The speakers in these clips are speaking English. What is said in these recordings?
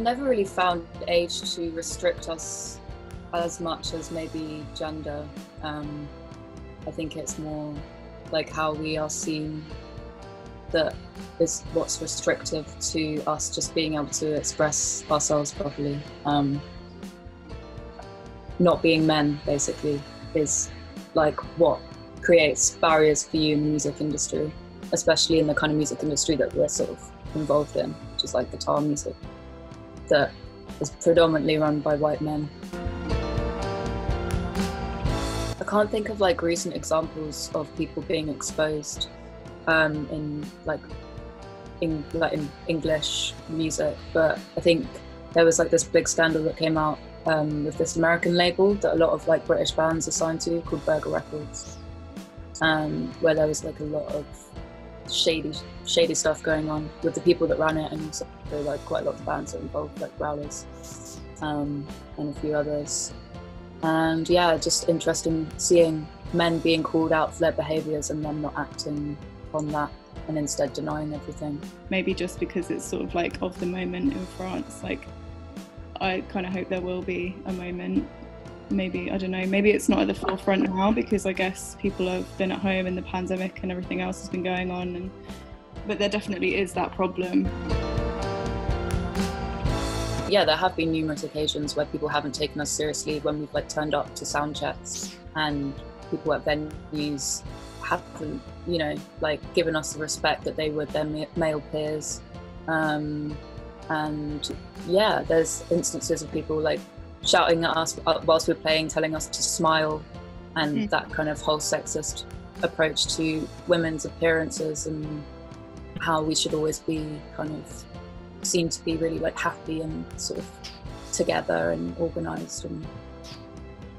never really found age to restrict us as much as maybe gender. I think it's more like how we are seen that is what's restrictive to us just being able to express ourselves properly. Not being men, basically, is like what creates barriers for you in the music industry, especially in the kind of music industry that we're sort of involved in, which is like guitar music, that is predominantly run by white men. I can't think of like recent examples of people being exposed in English music, but I think there was like this big scandal that came out with this American label that a lot of like British bands are signed to, called Burger Records, where there was like a lot of shady stuff going on with the people that ran it, and also like quite a lot of bands that involved, like Growlers and a few others. And yeah, just interesting seeing men being called out for their behaviours and them not acting on that and instead denying everything. Maybe just because it's sort of like of the moment in France, like I kind of hope there will be a moment. Maybe, I don't know, maybe it's not at the forefront now because I guess people have been at home and the pandemic and everything else has been going on, but there definitely is that problem. Yeah, there have been numerous occasions where people haven't taken us seriously when we've like turned up to sound checks, and people at venues haven't, you know, like given us the respect that they would their male peers. And yeah, there's instances of people like shouting at us whilst we're playing, telling us to smile, and that kind of whole sexist approach to women's appearances and how we should always be kind of seen to be really like happy and sort of together and organised. And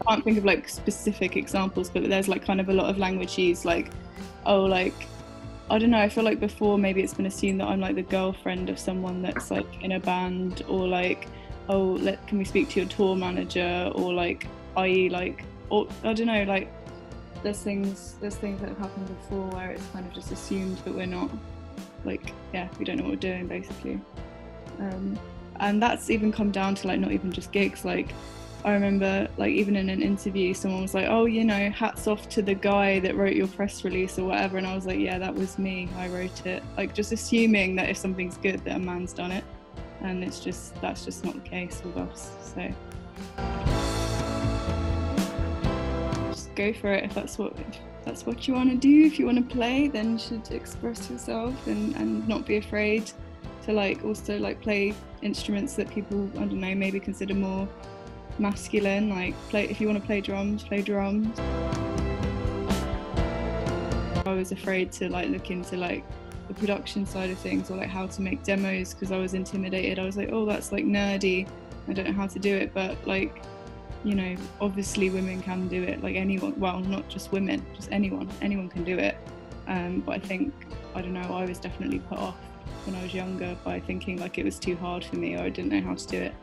I can't think of like specific examples, but there's like kind of a lot of language used, like, oh, like, I don't know, I feel like before maybe it's been assumed that I'm like the girlfriend of someone that's like in a band, or like, oh, can we speak to your tour manager, or like, i.e. like, or I don't know, like there's things that have happened before where it's kind of just assumed that we're not, like, yeah, we don't know what we're doing basically. And that's even come down to like not even just gigs. Like I remember like even in an interview someone was like, oh, you know, hats off to the guy that wrote your press release or whatever, and I was like, yeah, that was me, I wrote it. Like just assuming that if something's good that a man's done it, and that's just not the case with us. So just go for it. If that's what you want to do, if you want to play, then you should express yourself and not be afraid to like also like play instruments that people, I don't know, maybe consider more masculine. Like if you want to play drums, play drums. I was afraid to like look into like the production side of things, or like how to make demos, because I was intimidated. I was like, oh, that's like nerdy, I don't know how to do it. But like, you know, obviously women can do it, like anyone, well, not just women, just anyone can do it. But I think, I don't know, I was definitely put off when I was younger by thinking like it was too hard for me, or I didn't know how to do it.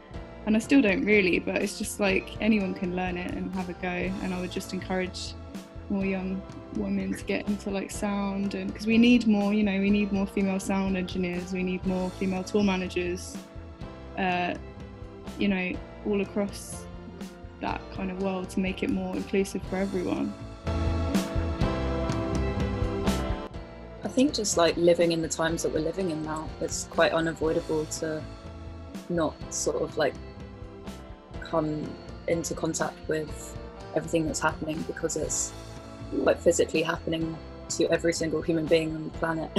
And I still don't really, but it's just like anyone can learn it and have a go. And I would just encourage more young women to get into like sound, and because we need more, you know, we need more female sound engineers, we need more female tour managers, you know, all across that kind of world, to make it more inclusive for everyone. I think just like living in the times that we're living in now, it's quite unavoidable to not sort of like come into contact with everything that's happening, because it's like physically happening to every single human being on the planet.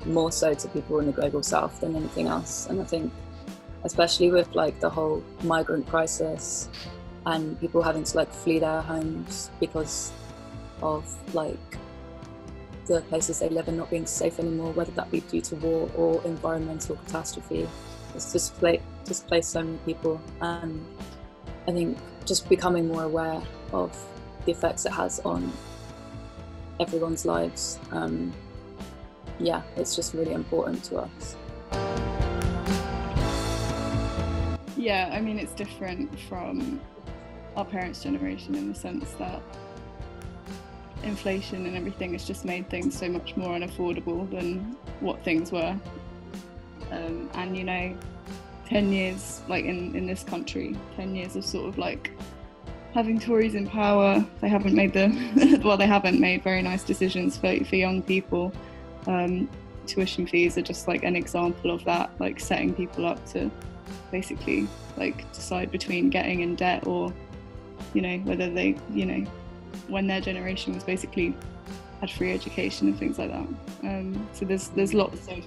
More so to people in the global south than anything else. And I think especially with like the whole migrant crisis and people having to like flee their homes because of like the places they live in not being safe anymore, whether that be due to war or environmental catastrophe. It's displaced so many people, and I think just becoming more aware of the effects it has on everyone's lives. Yeah, it's just really important to us. Yeah, I mean, it's different from our parents' generation in the sense that inflation and everything has just made things so much more unaffordable than what things were. And you know, 10 years like in this country, 10 years of sort of like having Tories in power. They haven't made they haven't made very nice decisions for young people. Tuition fees are just like an example of that, like setting people up to basically like decide between getting in debt or, you know, whether they, you know, when their generation was basically had free education and things like that. So there's lots of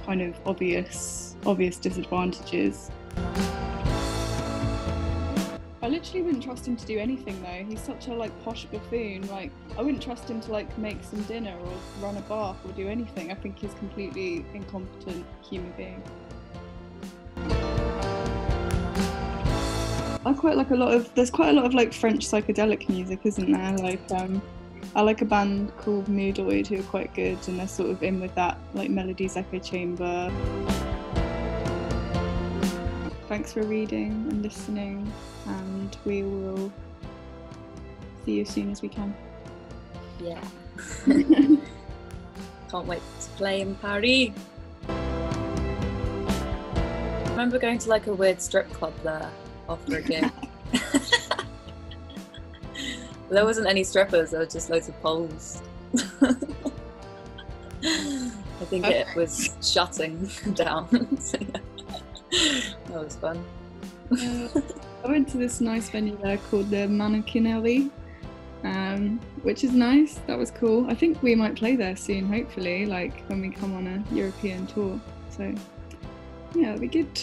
kind of obvious disadvantages. I literally wouldn't trust him to do anything though. He's such a like posh buffoon. Like I wouldn't trust him to like make some dinner or run a bath or do anything. I think he's a completely incompetent human being. I quite like there's quite a lot of like French psychedelic music, isn't there? Like I like a band called Moodoid who are quite good, and they're sort of in with that like Melody's Echo Chamber. Thanks for reading and listening, and we will see you as soon as we can. Yeah. Can't wait to play in Paris. I remember going to like a weird strip club there after a gig. There wasn't any strippers, there were just loads of poles. I think it was shutting down. So, yeah. That was fun. I went to this nice venue there called the Mannequinerie, which is nice. That was cool. I think we might play there soon, hopefully, like when we come on a European tour. So yeah, it'll be good.